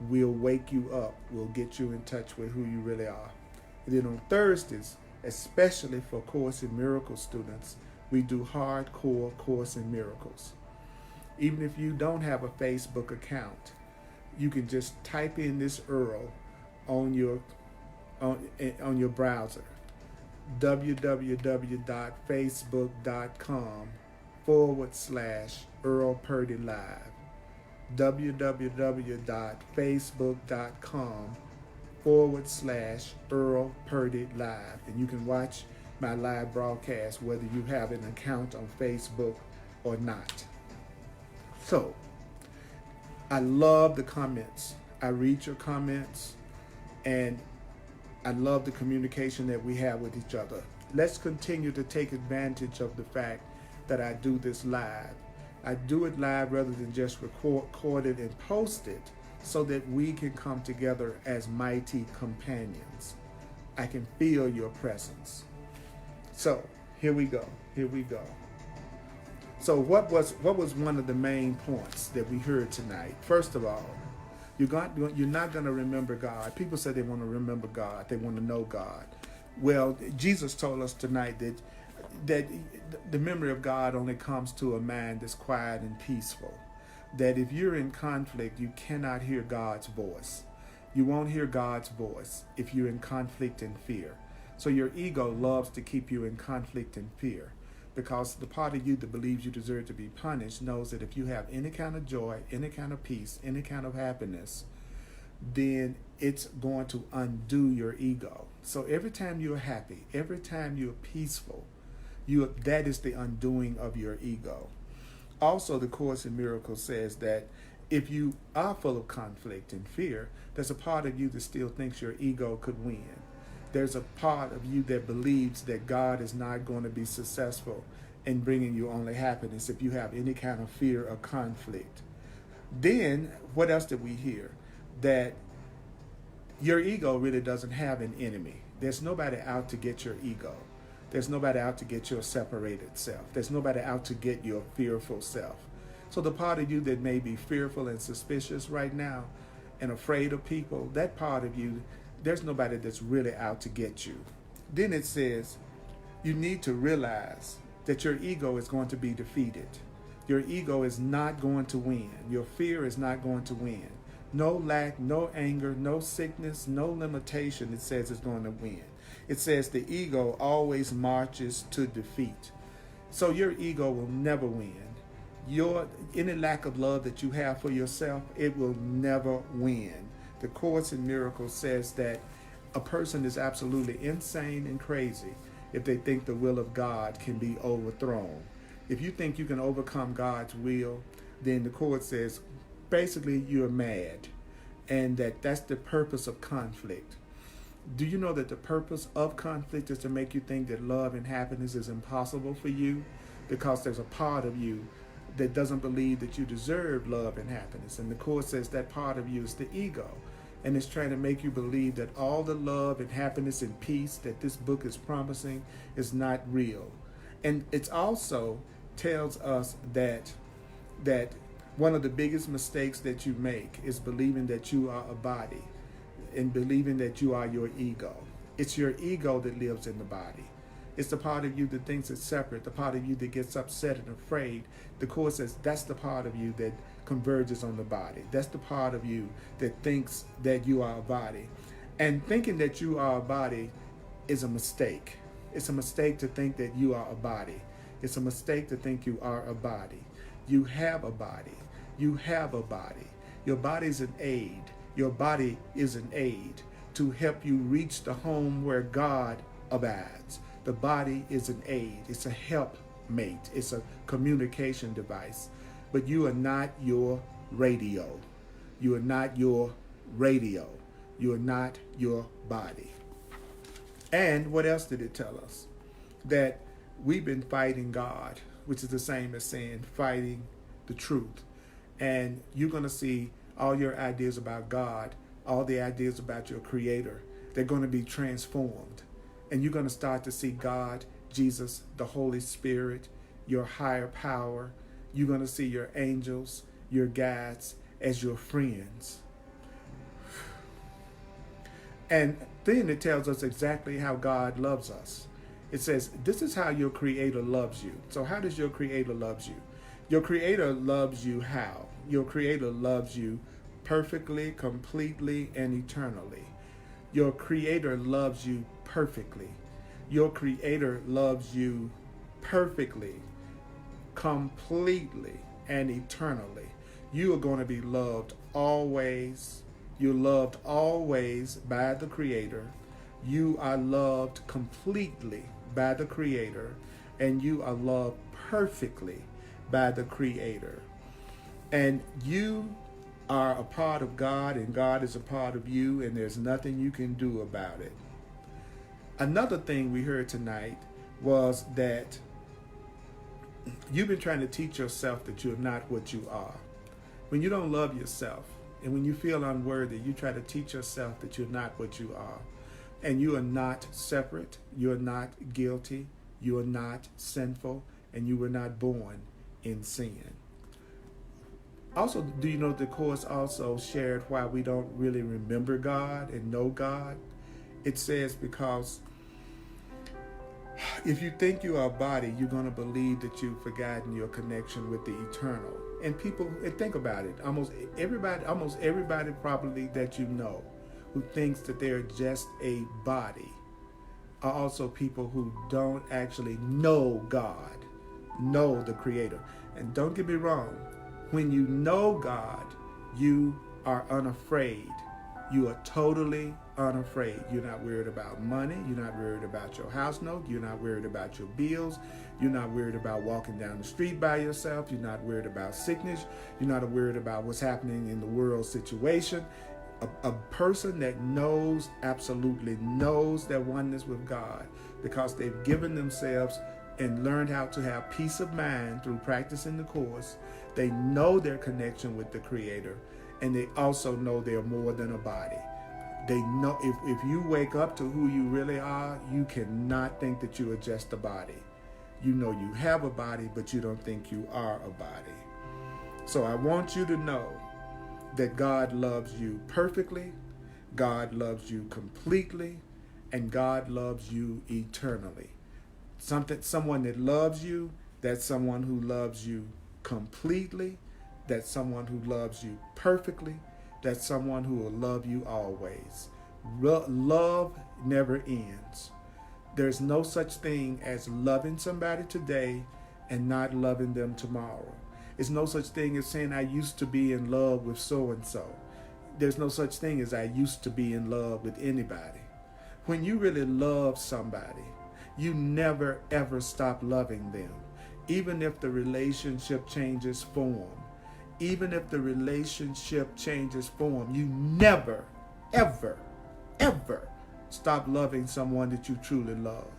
Speaker 1: We'll wake you up. We'll get you in touch with who you really are. And then on Thursdays, especially for Course in Miracles students, we do hardcore Course in Miracles. Even if you don't have a Facebook account, you can just type in this Earl on your browser, www.facebook.com/Earl Purdy Live, www.facebook.com/Earl Purdy Live. And you can watch my live broadcast whether you have an account on Facebook or not. So, I love the comments. I read your comments, and I love the communication that we have with each other. Let's continue to take advantage of the fact that I do this live. I do it live rather than just record it and post it, so that we can come together as mighty companions. I can feel your presence. So here we go. So what was one of the main points that we heard tonight? First of all, you're not going to remember God. People say they want to remember God. They want to know God. Well, Jesus told us tonight that the memory of God only comes to a mind that's quiet and peaceful. That if you're in conflict, you cannot hear God's voice. You won't hear God's voice if you're in conflict and fear. So your ego loves to keep you in conflict and fear, because the part of you that believes you deserve to be punished knows that if you have any kind of joy, any kind of peace, any kind of happiness, then it's going to undo your ego. So every time you're happy, every time you're peaceful, that is the undoing of your ego. Also, the Course in Miracles says that if you are full of conflict and fear, there's a part of you that still thinks your ego could win. There's a part of you that believes that God is not going to be successful in bringing you only happiness if you have any kind of fear or conflict. Then, what else did we hear? That your ego really doesn't have an enemy. There's nobody out to get your ego. There's nobody out to get your separated self. There's nobody out to get your fearful self. So the part of you that may be fearful and suspicious right now and afraid of people, that part of you, there's nobody that's really out to get you. Then it says you need to realize that your ego is going to be defeated. Your ego is not going to win. Your fear is not going to win. No lack, no anger, no sickness, no limitation, it says, is going to win. It says the ego always marches to defeat. So your ego will never win. Any lack of love that you have for yourself, it will never win. The Course in Miracles says that a person is absolutely insane and crazy if they think the will of God can be overthrown. If you think you can overcome God's will, then the Course says basically you're mad, and that's the purpose of conflict. Do you know that the purpose of conflict is to make you think that love and happiness is impossible for you? Because there's a part of you that doesn't believe that you deserve love and happiness. And the Course says that part of you is the ego. And it's trying to make you believe that all the love and happiness and peace that this book is promising is not real. And it also tells us that one of the biggest mistakes that you make is believing that you are a body and believing that you are your ego. It's your ego that lives in the body. It's the part of you that thinks it's separate, the part of you that gets upset and afraid. The Course says that's the part of you that converges on the body. That's the part of you that thinks that you are a body. And thinking that you are a body is a mistake. It's a mistake to think that you are a body. It's a mistake to think you are a body. You have a body. You have a body. Your body is an aid. Your body is an aid to help you reach the home where God abides. The body is an aid. It's a helpmate. It's a communication device. But you are not your radio. You are not your radio. You are not your body. And what else did it tell us? That we've been fighting God, which is the same as saying fighting the truth. And you're going to see all your ideas about God, all the ideas about your Creator, they're going to be transformed. And you're going to start to see God, Jesus, the Holy Spirit, your higher power. You're going to see your angels, your guides as your friends. And then it tells us exactly how God loves us. It says, this is how your Creator loves you. So how does your Creator loves you? Your Creator loves you how? Your Creator loves you perfectly, completely, and eternally. Your Creator loves you perfectly. Your Creator loves you perfectly, completely, and eternally. You are going to be loved always. You're loved always by the Creator. You are loved completely by the Creator. And you are loved perfectly by the Creator. And you are a part of God, and God is a part of you, and there's nothing you can do about it. Another thing we heard tonight was that you've been trying to teach yourself that you're not what you are. When you don't love yourself and when you feel unworthy, you try to teach yourself that you're not what you are. And you are not separate, you are not guilty, you are not sinful, and you were not born in sin. Also, do you know the Course also shared why we don't really remember God and know God? It says because if you think you are a body, you're going to believe that you've forgotten your connection with the eternal. And people, and think about it, almost everybody probably that you know who thinks that they're just a body are also people who don't actually know God, know the Creator. And don't get me wrong, when you know God, you are unafraid. You are totally unafraid. You're not worried about money. You're not worried about your house note. You're not worried about your bills. You're not worried about walking down the street by yourself. You're not worried about sickness. You're not worried about what's happening in the world situation. A person that knows, absolutely knows their oneness with God because they've given themselves and learned how to have peace of mind through practicing the Course. They know their connection with the Creator, and they also know they're more than a body. They know if you wake up to who you really are, you cannot think that you are just a body. You know you have a body, but you don't think you are a body. So I want you to know that God loves you perfectly, God loves you completely, and God loves you eternally. Someone that loves you, that's someone who loves you completely, that's someone who loves you perfectly, that's someone who will love you always. Love never ends. There's no such thing as loving somebody today and not loving them tomorrow. There's no such thing as saying I used to be in love with so-and-so. There's no such thing as I used to be in love with anybody. When you really love somebody, you never ever stop loving them. Even if the relationship changes form, even if the relationship changes form, you never, ever, ever stop loving someone that you truly love.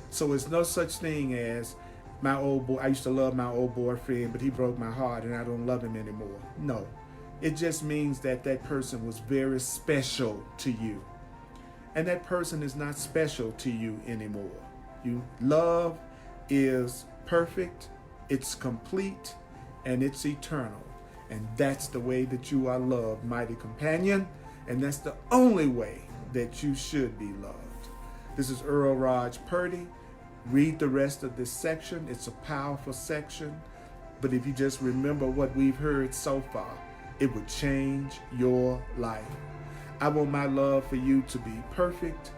Speaker 1: So it's no such thing as my old boy, I used to love my old boyfriend, but he broke my heart and I don't love him anymore. No, it just means that that person was very special to you. And that person is not special to you anymore. Love is perfect, it's complete, and it's eternal. And that's the way that you are loved, mighty companion. And that's the only way that you should be loved. This is Earl Purdy. Read the rest of this section. It's a powerful section. But if you just remember what we've heard so far, it would change your life. I want my love for you to be perfect.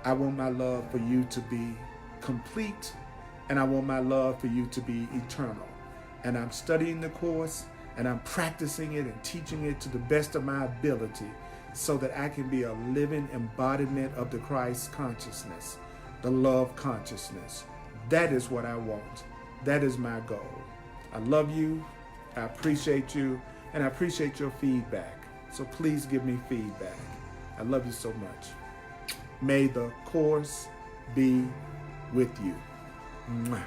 Speaker 1: I want my love for you to be complete. And I want my love for you to be eternal. And I'm studying the Course, and I'm practicing it and teaching it to the best of my ability so that I can be a living embodiment of the Christ consciousness, the love consciousness. That is what I want. That is my goal. I love you, I appreciate you, and I appreciate your feedback. So please give me feedback. I love you so much. May the Course be with you. Mwah.